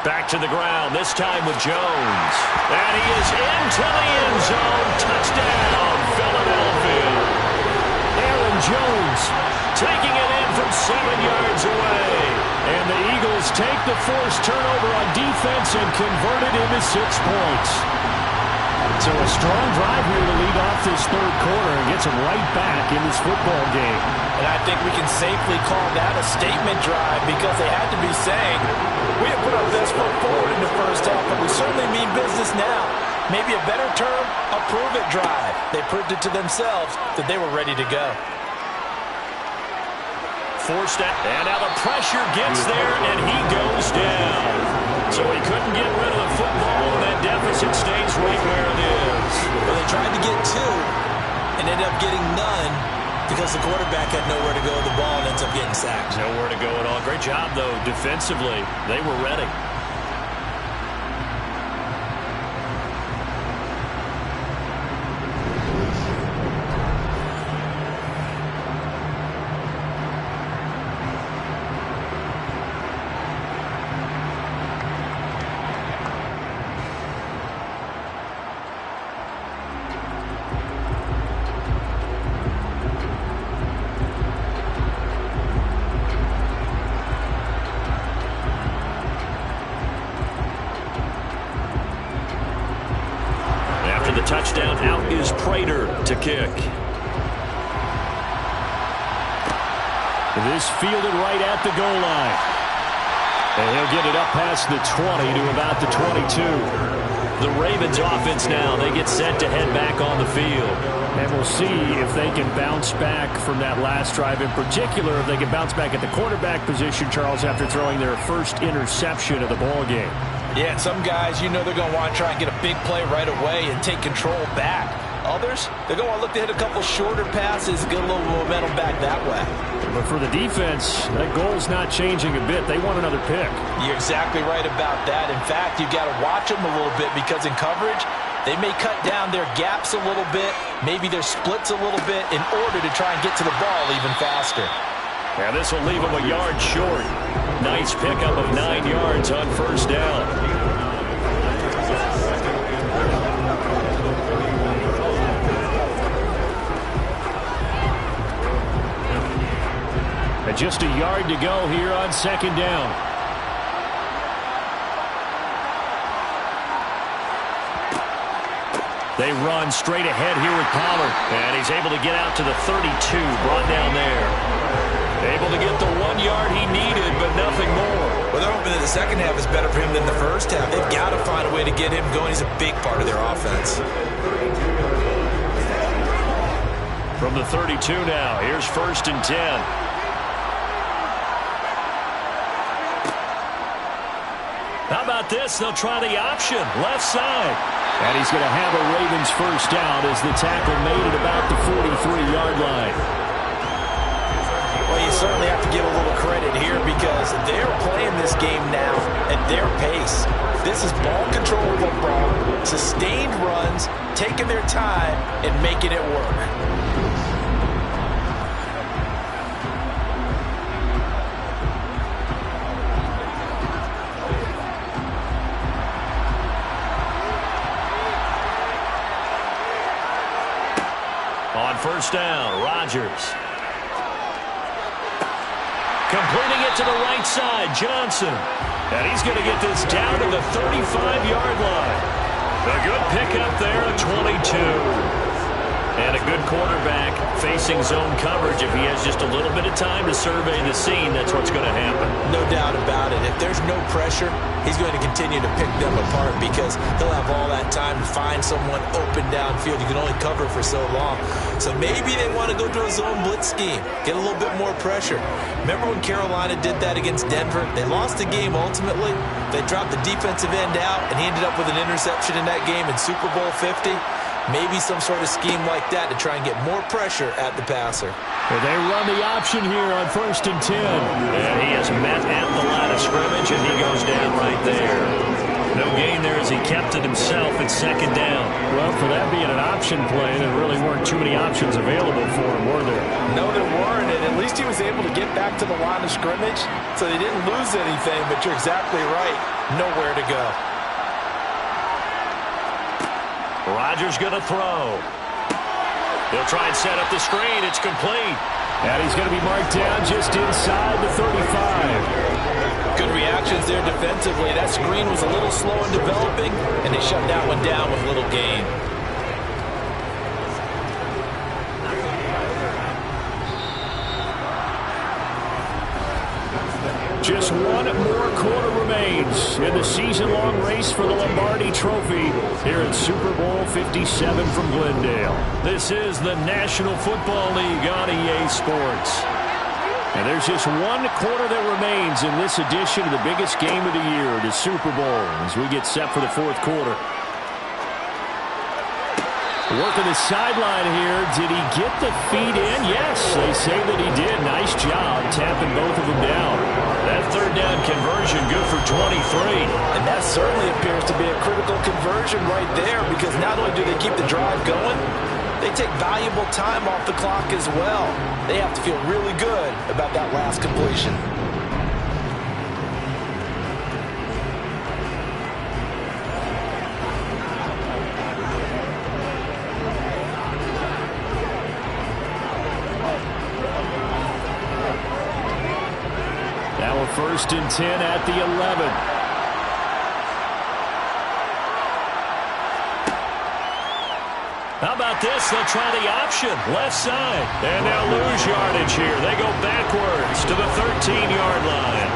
Back to the ground, this time with Jones. And he is into the end zone. Touchdown, Philadelphia. Aaron Jones taking it in from 7 yards away. And the Eagles take the forced turnover on defense and convert it into 6 points. So a strong drive here to lead off this third quarter and gets them right back in this football game. And I think we can safely call that a statement drive because they had to be saying, we have put our best foot forward in the first half, but we certainly mean business now. Maybe a better term, a prove-it drive. They proved it to themselves that they were ready to go. Forced out, and now the pressure gets there, and he goes down. So he couldn't get rid of the football, and that deficit stays right where it is. Well, they tried to get 2 and ended up getting none because the quarterback had nowhere to go with the ball and ends up getting sacked. Nowhere to go at all. Great job, though, defensively. They were ready. Touchdown, out is Prater to kick. This fielded right at the goal line. And he'll get it up past the 20 to about the 22. The Ravens offense now, they get set to head back on the field. And we'll see if they can bounce back from that last drive. In particular, if they can bounce back at the quarterback position, Charles, after throwing their first interception of the ball game. Yeah, and some guys, you know they're going to want to try and get a big play right away and take control back. Others, they're going to want to look to hit a couple shorter passes, get a little momentum back that way. But for the defense, that goal's not changing a bit. They want another pick. You're exactly right about that. In fact, you've got to watch them a little bit because in coverage, they may cut down their gaps a little bit, maybe their splits a little bit in order to try and get to the ball even faster. Now this will leave them a yard short. Nice pickup of 9 yards on first down. And just a yard to go here on second down. They run straight ahead here with Pollard. And he's able to get out to the 32, brought down there. Able to get the 1 yard he needed, but nothing more. Well, they're hoping that the second half is better for him than the first half. They've got to find a way to get him going. He's a big part of their offense. From the 32 now, here's first and 10. How about this? They'll try the option, left side. And he's going to have a Ravens first down as the tackle made at about the 43-yard line. Well, you certainly have to give a little credit here because they're playing this game now at their pace. This is ball control football, sustained runs, taking their time, and making it work. first down. Rodgers. Completing it to the right side, Johnson. And he's going to get this down to the 35-yard line. A good pickup there at 22. And a good quarterback facing zone coverage. If he has just a little bit of time to survey the scene, that's what's going to happen. No doubt about it. If there's no pressure, he's going to continue to pick them apart because he'll have all that time to find someone open downfield. You can only cover for so long. So maybe they want to go to a zone blitz scheme, get a little bit more pressure. Remember when Carolina did that against Denver? They lost the game ultimately. They dropped the defensive end out, and he ended up with an interception in that game in Super Bowl 50. Maybe some sort of scheme like that to try and get more pressure at the passer. Well, they run the option here on 1st and 10. And he is met at the line of scrimmage, and he goes down right there. No gain there as he kept it himself at 2nd down. Well, for that being an option play, there really weren't too many options available for him, were there? No, there weren't, and at least he was able to get back to the line of scrimmage, so they didn't lose anything, but you're exactly right. Nowhere to go. Rodgers going to throw. He'll try and set up the screen. It's complete. And he's going to be marked down just inside the 35. Good reactions there defensively. That screen was a little slow in developing, and they shut that one down with little gain. Just one more quarter remains in the season-long race for the Lombardi Trophy here at Super Bowl 57 from Glendale. This is the National Football League on EA Sports. And there's just one quarter that remains in this edition of the biggest game of the year, the Super Bowl, as we get set for the 4th quarter. Working the sideline here. Did he get the feet in? Yes, they say that he did. Nice job tapping both of them down. That 3rd down conversion good for 23. And that certainly appears to be a critical conversion right there because not only do they keep the drive going, they take valuable time off the clock as well. They have to feel really good about that last completion. Now a 1st and 10 at the 11. How about this? They'll try the option. Left side. And they'll lose yardage here. They go backwards to the 13-yard line.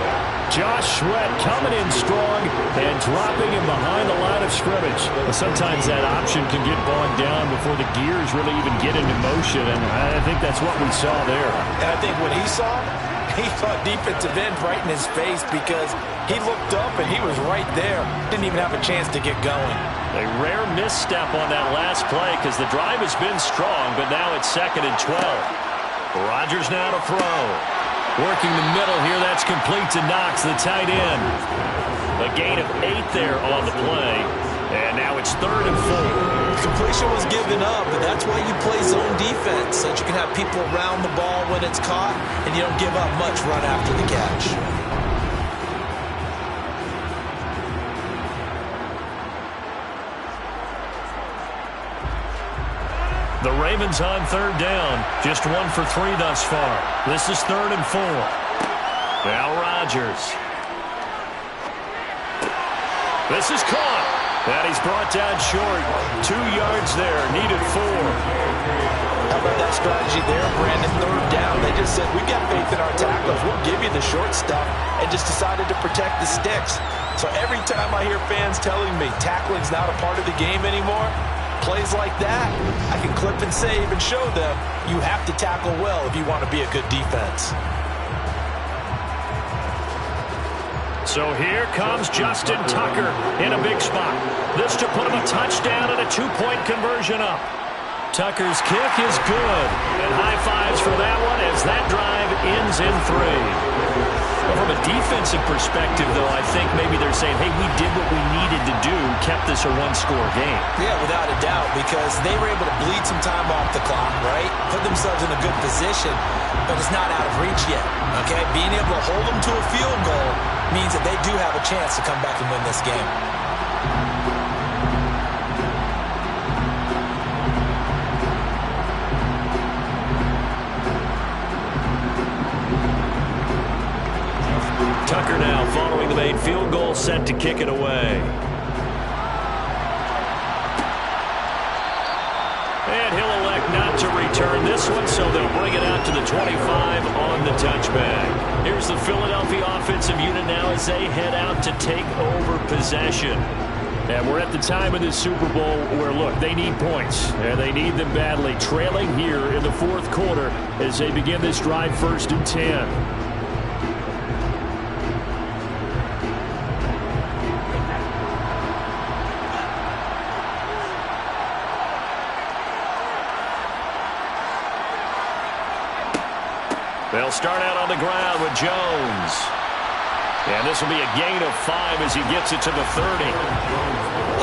Josh Sweat coming in strong and dropping him behind the line of scrimmage. Sometimes that option can get bogged down before the gears really even get into motion, and I think that's what we saw there. And I think what he saw defensive end right in his face because he looked up and he was right there. Didn't even have a chance to get going. A rare misstep on that last play because the drive has been strong, but now it's 2nd and 12. Rodgers now to throw. Working the middle here, that's complete to Knox, the tight end. A gain of 8 there on the play. And now it's 3rd and 4. Completion was given up, but that's why you play zone defense, so that you can have people around the ball when it's caught, and you don't give up much run after the catch. The Ravens on 3rd down. Just 1 for 3 thus far. This is 3rd and 4. Now Rodgers. This is caught. And he's brought down short. 2 yards there. Needed 4. How about that strategy there, Brandon? 3rd down. They just said, we got faith in our tacklers. We'll give you the short stuff, and just decided to protect the sticks. So every time I hear fans telling me tackling's not a part of the game anymore, plays like that, I can clip and save and show them you have to tackle well if you want to be a good defense. So here comes Justin Tucker in a big spot. This to put him a touchdown and a 2-point conversion up. Tucker's kick is good. And high fives for that one as that drive ends in 3. Well, from a defensive perspective, though, I think maybe they're saying, hey, we did what we needed to do, kept this a 1-score game. Yeah, without a doubt, because they were able to bleed some time off the clock, right? Put themselves in a good position, but it's not out of reach yet, okay? Being able to hold them to a field goal means that they do have a chance to come back and win this game. Tucker now following the made field goal, set to kick it away. And he'll elect not to return this one, so they'll bring it out to the 25 on the touchback. Here's the Philadelphia offensive unit now as they head out to take over possession. And we're at the time of this Super Bowl where, look, they need points, and they need them badly. Trailing here in the fourth quarter as they begin this drive, 1st and 10. They'll start out on the ground with Jones. And this will be a gain of 5 as he gets it to the 30.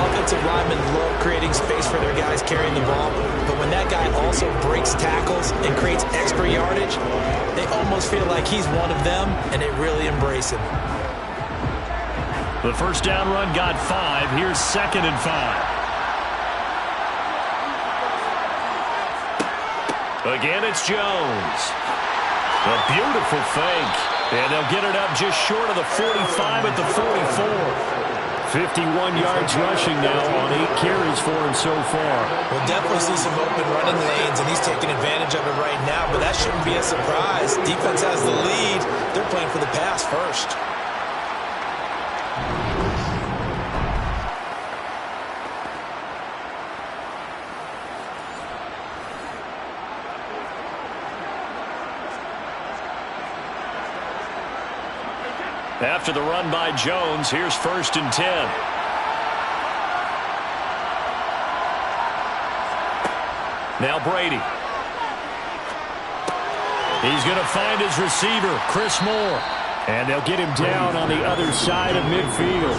Offensive linemen love creating space for their guys carrying the ball, but when that guy also breaks tackles and creates extra yardage, they almost feel like he's one of them, and they really embrace him. The first down run got 5. Here's 2nd and 5. Again, it's Jones. A beautiful fake. And they'll get it up just short of the 45 at the 44. 51 yards rushing now on 8 carries for him so far. We'll definitely see some open running lanes, and he's taking advantage of it right now, but that shouldn't be a surprise. Defense has the lead. They're playing for the pass first. After the run by Jones, here's 1st and 10. Now Brady. He's going to find his receiver, Chris Moore. And they'll get him down on the other side of midfield.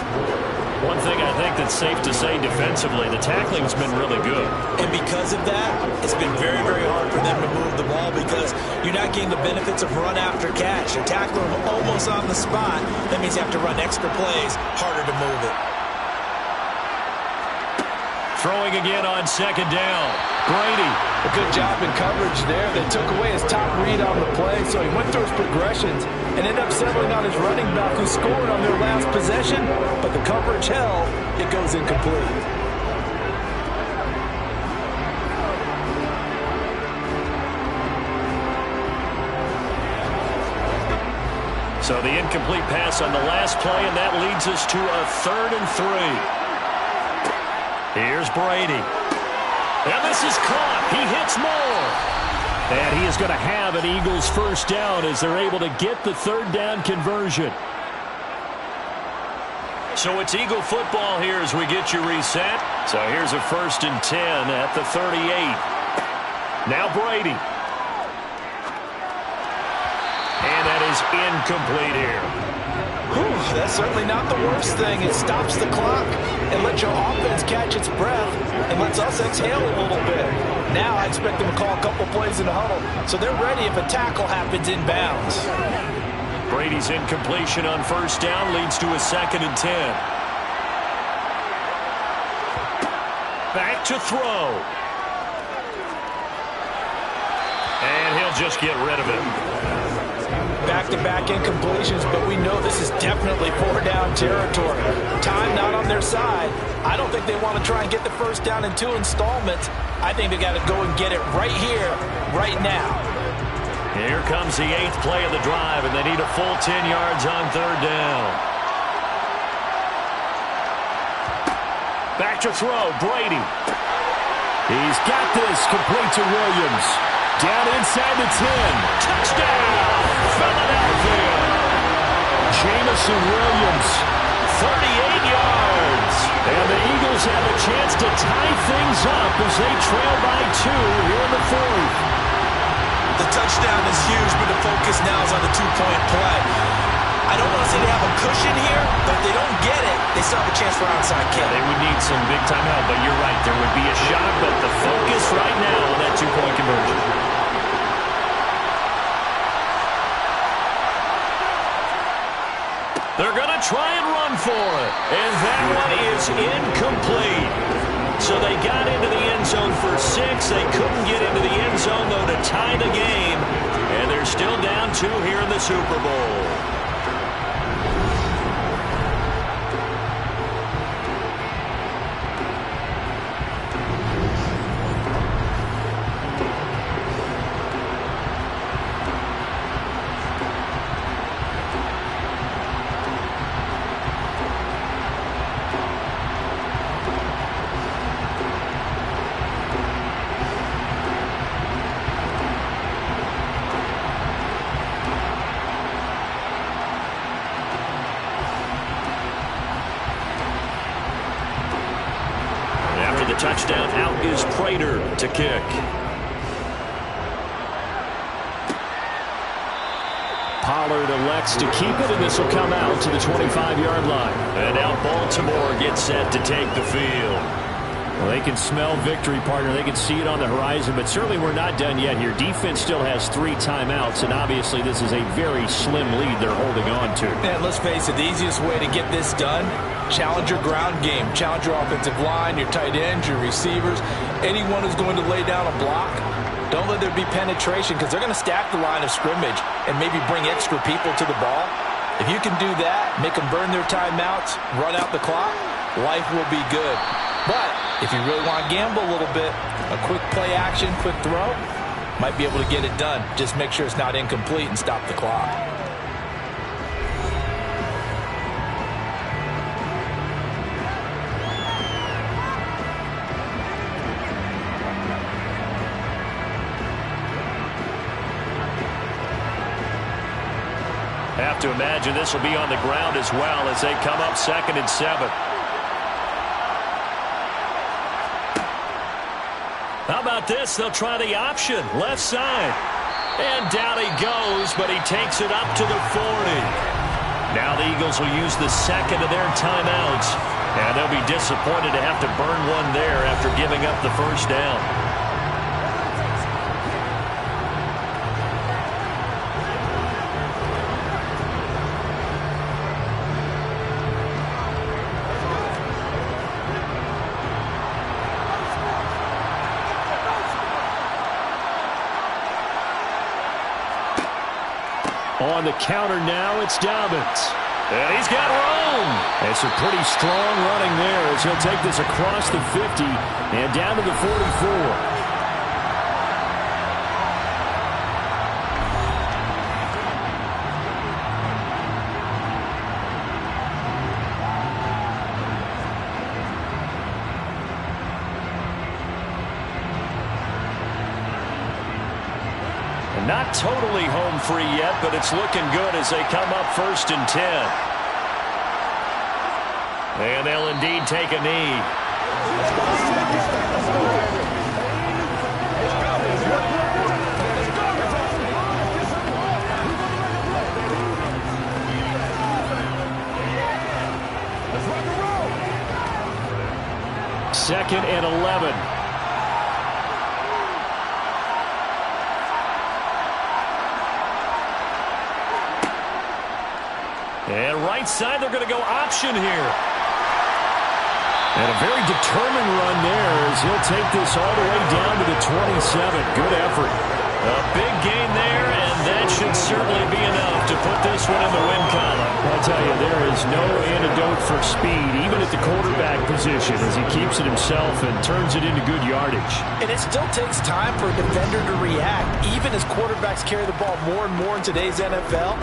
One thing I think that's safe to say defensively, the tackling's been really good. And because of that, it's been very, very hard for them to move the ball because you're not getting the benefits of run after catch. You're tackling them almost on the spot. That means you have to run extra plays, harder to move it. Throwing again on 2nd down. Brady. A good job in coverage there. They took away his top read on the play, so he went through his progressions and ended up settling on his running back who scored on their last possession, but the coverage held. It goes incomplete. So the incomplete pass on the last play, and that leads us to a 3rd and 3. Here's Brady. And this is caught. He hits Moore. And he is going to have an Eagles first down as they're able to get the 3rd down conversion. So it's Eagle football here as we get you reset. So here's a 1st and 10 at the 38. Now Brady. And that is incomplete here. Whew, that's certainly not the worst thing. It stops the clock and lets your offense catch its breath and lets us exhale a little bit. Now I expect them to call a couple plays in the huddle, so they're ready if a tackle happens inbounds. Brady's incompletion on 1st down leads to a 2nd and 10. Back to throw. And he'll just get rid of it. Back-to-back incompletions, but we know this is definitely 4-down territory. Time not on their side. I don't think they want to try and get the first down in 2 installments. I think they got to go and get it right here, right now. Here comes the 8th play of the drive, and they need a full 10 yards on 3rd down. Back to throw, Brady. He's got this, complete to Williams. Down inside the 10. Touchdown, Philadelphia. Jamison Williams, 38 yards. And the Eagles have a chance to tie things up as they trail by 2 here in the 4th. The touchdown is huge, but the focus now is on the 2-point play. I don't want to say they have a cushion here, but if they don't get it, they still have a chance for onside kick. They would need some big-time help, but you're right. There would be a shot, but the focus right now on that 2-point conversion. They're going to try and run for it, and that one is incomplete. So they got into the end zone for 6. They couldn't get into the end zone, though, to tie the game, and they're still down 2 here in the Super Bowl. is Prater to kick. Pollard elects to keep it, and this will come out to the 25-yard line. And now Baltimore gets set to take the field. Well, they can smell victory, partner. They can see it on the horizon, but certainly we're not done yet here. Defense still has 3 timeouts, and obviously this is a very slim lead they're holding on to. And let's face it, the easiest way to get this done, challenge your ground game. Challenge your offensive line, your tight ends, your receivers, anyone who's going to lay down a block. Don't let there be penetration because they're going to stack the line of scrimmage and maybe bring extra people to the ball. If you can do that, make them burn their timeouts, run out the clock, life will be good. But if you really want to gamble a little bit, a quick play action, quick throw, might be able to get it done. Just make sure it's not incomplete and stop the clock. Have to imagine this will be on the ground as well as they come up 2nd and 7. How about this? They'll try the option. Left side. And down he goes, but he takes it up to the 40. Now the Eagles will use the second of their timeouts. And they'll be disappointed to have to burn one there after giving up the first down. On the counter now, it's Dobbins. And he's got room. It's a pretty strong running there as he'll take this across the 50 and down to the 44. Not totally home free yet, but it's looking good as they come up 1st and 10. And they'll indeed take a knee. Second and 11. And right side, they're going to go option here. And a very determined run there as he'll take this all the way down to the 27. Good effort. A big gain there, and that should certainly be enough to put this one in the win column. I'll tell you, there is no antidote for speed, even at the quarterback position, as he keeps it himself and turns it into good yardage. And it still takes time for a defender to react, even as quarterbacks carry the ball more and more in today's NFL.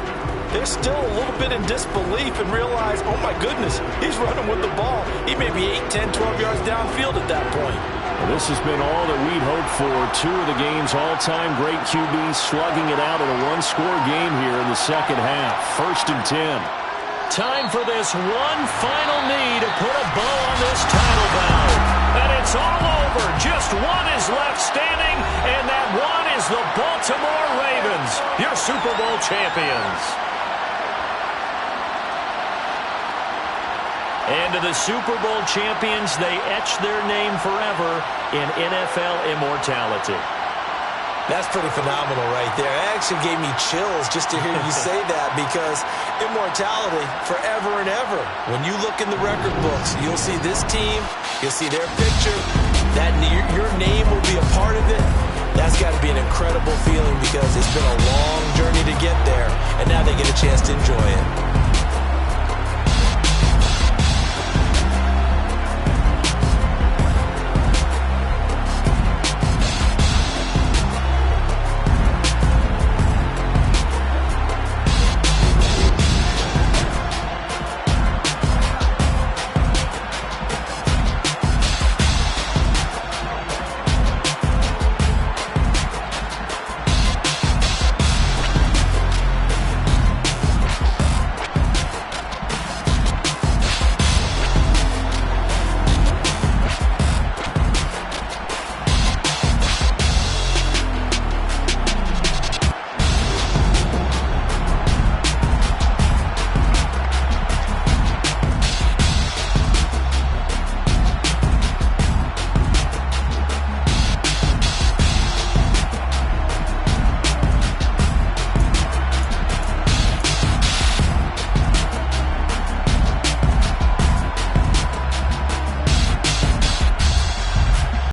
They're still a little bit in disbelief and realize, oh my goodness, he's running with the ball. He may be 8, 10, 12 yards downfield at that point. Well, this has been all that we'd hoped for. 2 of the game's all-time great QBs slugging it out in a one-score game here in the second half. 1st and 10. Time for this one final knee to put a bow on this title bout. And it's all over. Just one is left standing, and that one is the Baltimore Ravens, your Super Bowl champions. And to the Super Bowl champions, they etch their name forever in NFL immortality. That's pretty phenomenal right there. It actually gave me chills just to hear you say that, because immortality forever and ever. When you look in the record books, you'll see this team, you'll see their picture, that your name will be a part of it. That's got to be an incredible feeling because it's been a long journey to get there, and now they get a chance to enjoy it.